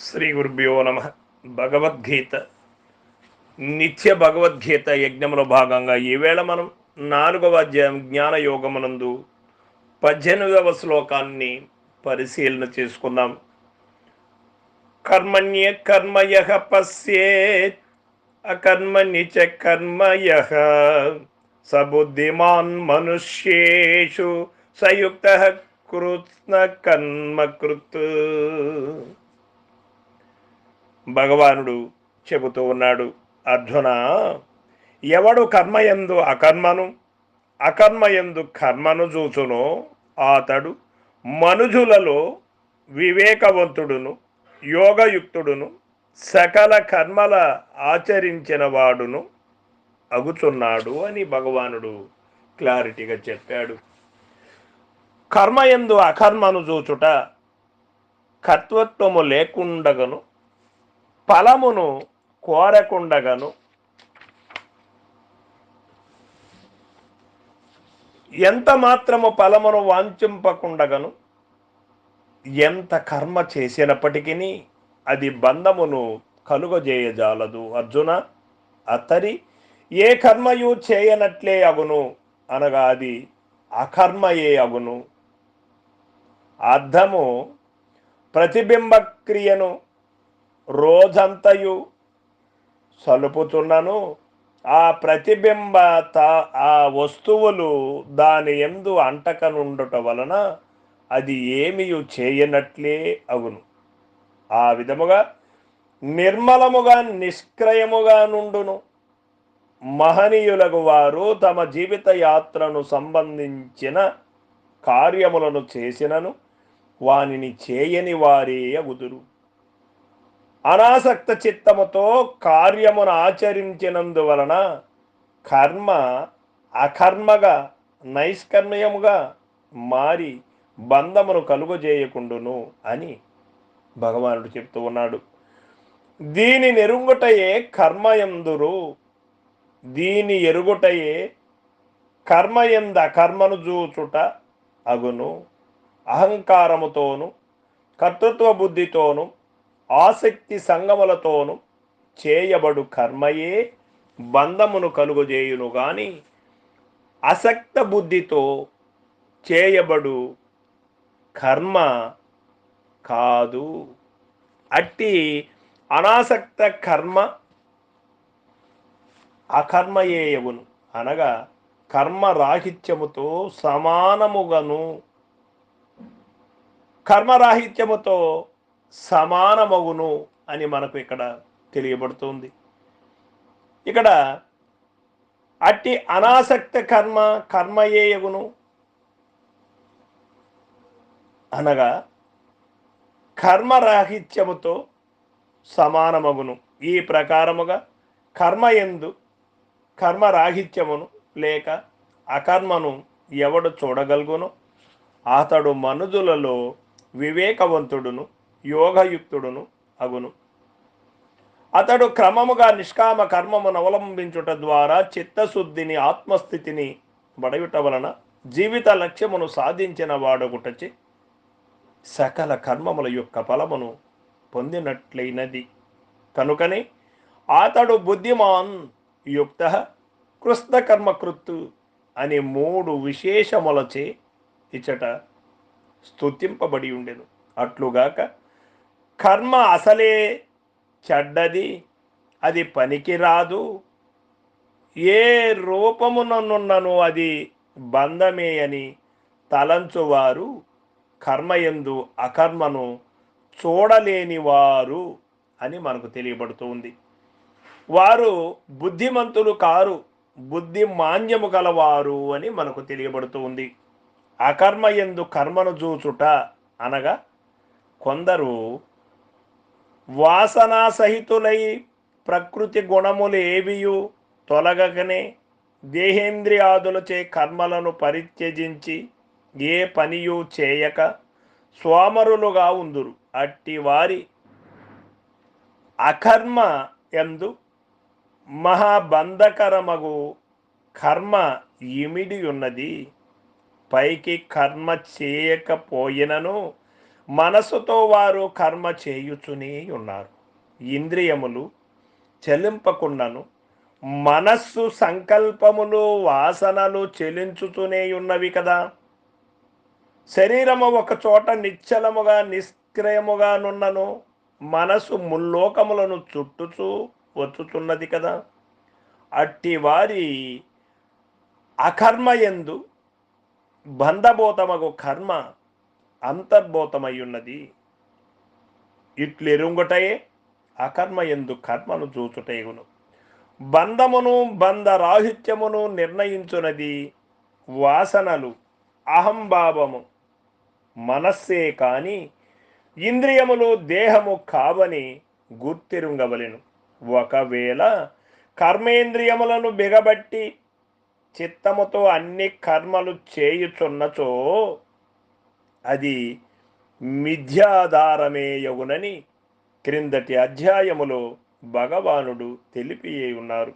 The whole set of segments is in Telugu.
శ్రీ గురుభ్యో నమ. భగవద్గీత నిత్య భగవద్గీత యజ్ఞంలో భాగంగా ఈవేళ మనం 4వ అధ్యాయం జ్ఞాన యోగమునందు 18వ శ్లోకాన్ని పరిశీలన చేసుకుందాం. కర్మణ్య కర్మయః పశ్యేత్ అకర్మణి చ కర్మయః సబుద్ధిమాన్ మనుష్యేషు సయుక్తః కృత్స్న కర్మకృత్. భగవానుడు చెబుతూ ఉన్నాడు, అర్జున, ఎవడు కర్మయందు అకర్మను అకర్మయందు కర్మను చూచునో అతడు మనుజులలో వివేకవంతుడును యోగయుక్తుడును సకల కర్మల ఆచరించిన వాడును అగుచున్నాడు అని భగవానుడు క్లారిటీగా చెప్పాడు. కర్మయందు అకర్మను చూచుట కర్తృత్వము లేకుండగను ఫలమును కోరకుండగను ఎంత మాత్రము ఫలమును వాంఛింపకుండగను ఎంత కర్మ చేసినప్పటికీ అది బంధమును కలుగజేయజాలదు. అర్జున, అతడి ఏ కర్మయు చేయనట్లే అగును, అనగా అది అకర్మయే అగును. అర్థము ప్రతిబింబ క్రియను రోజంతయు సలుపుతున్నను ఆ ప్రతిబింబ ఆ వస్తువులు దాని యందు అంటకనుండుట వలన అది ఏమియు చేయనట్లే అగును. ఆ విధముగా నిర్మలముగా నిష్క్రయముగా నుండును. మహనీయులకు వారు తమ జీవిత యాత్రను సంబంధించిన కార్యములను చేసినను వానిని చేయని వారే అగుదురు. అనాసక్త చిత్తముతో కార్యమును ఆచరించినందువలన కర్మ అకర్మగా నైష్కర్మ్యముగా మారి బంధమును కలుగజేయకుండును అని భగవానుడు చెప్తూ ఉన్నాడు. దీని నెరుగుటయే కర్మయందురు, దీని ఎరుగుటయే కర్మయంద అకర్మను చూచుట అగును. అహంకారముతోను కర్తృత్వ బుద్ధితోను ఆసక్తి సంగములతోను చేయబడు కర్మయే బంధమును కలుగజేయును గాని అసక్త బుద్ధితో చేయబడు కర్మ కాదు. అట్టి అనాసక్త కర్మ అకర్మయేయవును, అనగా కర్మరాహిత్యముతో సమానముగను, కర్మరాహిత్యముతో సమానమగును అని మనకు ఇక్కడ తెలియబడుతుంది. ఇక్కడ అట్టి అనాసక్త కర్మ కర్మయేయగును అనగా కర్మరాహిత్యముతో సమానమగును. ఈ ప్రకారముగా కర్మయందు కర్మరాహిత్యమును లేక అకర్మను ఎవడు చూడగలుగును అతడు మనుజులలో వివేకవంతుడును యోగయుక్తుడును అగును. అతడు క్రమముగా నిష్కామ కర్మమును అవలంబించుట ద్వారా చిత్తశుద్ధిని ఆత్మస్థితిని బడయుట వలన జీవిత లక్ష్యమును సాధించిన వాడొకటచే సకల కర్మముల యొక్క ఫలమును పొందినట్లయినది. కనుకనే అతడు బుద్ధిమాన్ యుక్త కృష్ణకర్మకృత్తు అని 3 విశేషములచే ఇచ్చట స్తుతింపబడి ఉండెను. అట్లుగాక కర్మ అసలే చెడ్డది, అది పనికిరాదు, ఏ రూపముననున్నను అది బంధమే అని తలంచువారు కర్మయందు అకర్మను చూడలేని వారు అని మనకు తెలియబడుతుంది. వారు బుద్ధిమంతులు కారు, బుద్ధి మాంద్యము గలవారు అని మనకు తెలియబడుతుంది. అకర్మయందు కర్మను చూచుట అనగా కొందరు వాసనాసహితులై ప్రకృతి గుణములేవియు తొలగకనే దేహేంద్రియాదులచే కర్మలను పరిత్యజించి ఏ పనియు చేయక సోమరులుగా ఉందురు. అట్టి వారి అకర్మ యందు మహాబంధకరమగు కర్మ ఇమిడి ఉన్నది. పైకి కర్మ చేయకపోయినను మనస్సుతో వారు కర్మ చేయుచునే ఉన్నారు. ఇంద్రియములు చెలింపకుండాను మనస్సు సంకల్పములు వాసనలు చెలించుతూనే ఉన్నవి కదా. శరీరము ఒక చోట నిశ్చలముగా నిష్క్రయముగా నున్నను మనసు ముల్లోకములను చుట్టుచూ వచ్చుతున్నది కదా. అట్టి వారి అకర్మయందు బంధభూతమగు కర్మ అంతర్భూతమయ్యున్నది. ఇట్లెరుంగుటయే అకర్మయందు కర్మను చూచుటయును. బంధమును బంధరాహిత్యమును నిర్ణయించునది వాసనలు అహంభావము మనస్సే కాని ఇంద్రియములు దేహము కావని గుర్తిరుంగవలెను. ఒకవేళ కర్మేంద్రియములను బిగబట్టి చిత్తముతో అన్ని కర్మలు చేయుచున్నచో అది మిథ్యాధారమే యగునని క్రిందటి అధ్యాయములో భగవానుడు తెలిపి ఉన్నారు.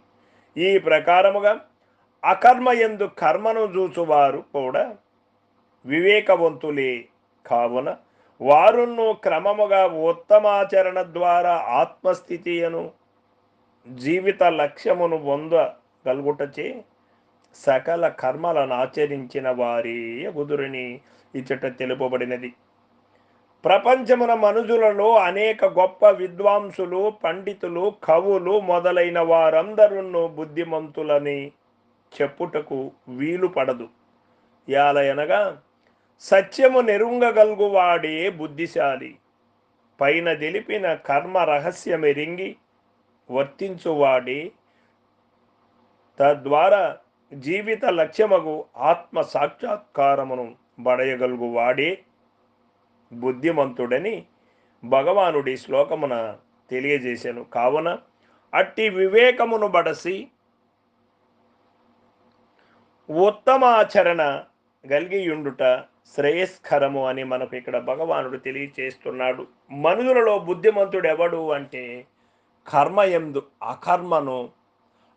ఈ ప్రకారముగా అకర్మయందు కర్మను చూచువారు కూడా వివేకవంతులే కావున వారును క్రమముగా ఉత్తమాచరణ ద్వారా ఆత్మస్థితి అను జీవిత లక్ష్యమును పొందగలుగుటచే సకల కర్మలను ఆచరించిన వారే గుదురుని ఇచ్చట తెలుపబడినది. ప్రపంచమున మనుజులలో అనేక గొప్ప విద్వాంసులు పండితులు కవులు మొదలైన వారందరూ బుద్ధిమంతులని చెప్పుటకు వీలు పడదు. యాలయనగా సత్యము నెరుంగగలుగువాడే బుద్ధిశాలి. పైన తెలిపిన కర్మ రహస్యమెరింగి వర్తించువాడే తద్వారా జీవిత లక్ష్యమగు ఆత్మ సాక్షాత్కారమును బడయగలుగువాడే బుద్ధిమంతుడని భగవానుడి శ్లోకమున తెలియజేశాను. కావున అట్టి వివేకమును బడసి ఉత్తమాచరణ కలిగియుండుట శ్రేయస్కరము అని మనకు ఇక్కడ భగవానుడు తెలియచేస్తున్నాడు. మనుషులలో బుద్ధిమంతుడు ఎవడు అంటే కర్మయందు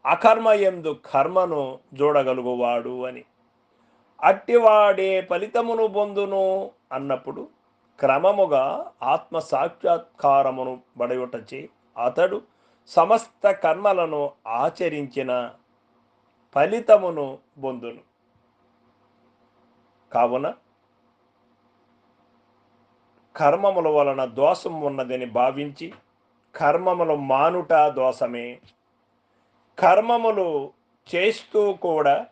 అకర్మయందు కర్మను చూడగలుగువాడు అని. అట్టివాడే ఫలితమును పొందును అన్నప్పుడు క్రమముగా ఆత్మ సాక్షాత్కారమును బడయుటచే అతడు సమస్త కర్మలను ఆచరించిన ఫలితమును పొందును. కావున కర్మముల వలన దోషం ఉన్నదని భావించి కర్మములు మానుట దోషమే. కర్మములు చేస్తూ కూడా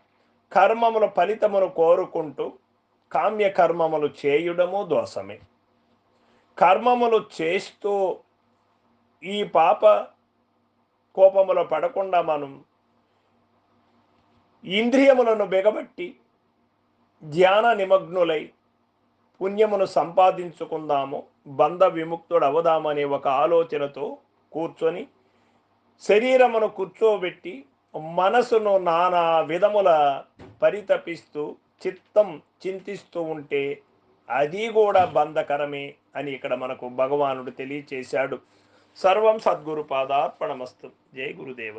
కర్మముల ఫలితమును కోరుకుంటూ కామ్యకర్మములు చేయుడము దోషమే. కర్మములు చేస్తూ ఈ పాప కోపములో పడకుండా మనం ఇంద్రియములను బిగబట్టి ధ్యాన నిమగ్నులై పుణ్యమును సంపాదించుకుందాము, బంధ విముక్తుడు అవదామనే ఒక ఆలోచనతో కూర్చొని శరీరమును కూర్చోబెట్టి మనసును నానా విధముల పరితపిస్తూ చిత్తం చింతిస్తూ ఉంటే అది కూడా బంధకరమే అని ఇక్కడ మనకు భగవానుడు తెలియచేశాడు. సర్వం సద్గురు పాదార్పణమస్తు. జై గురుదేవ.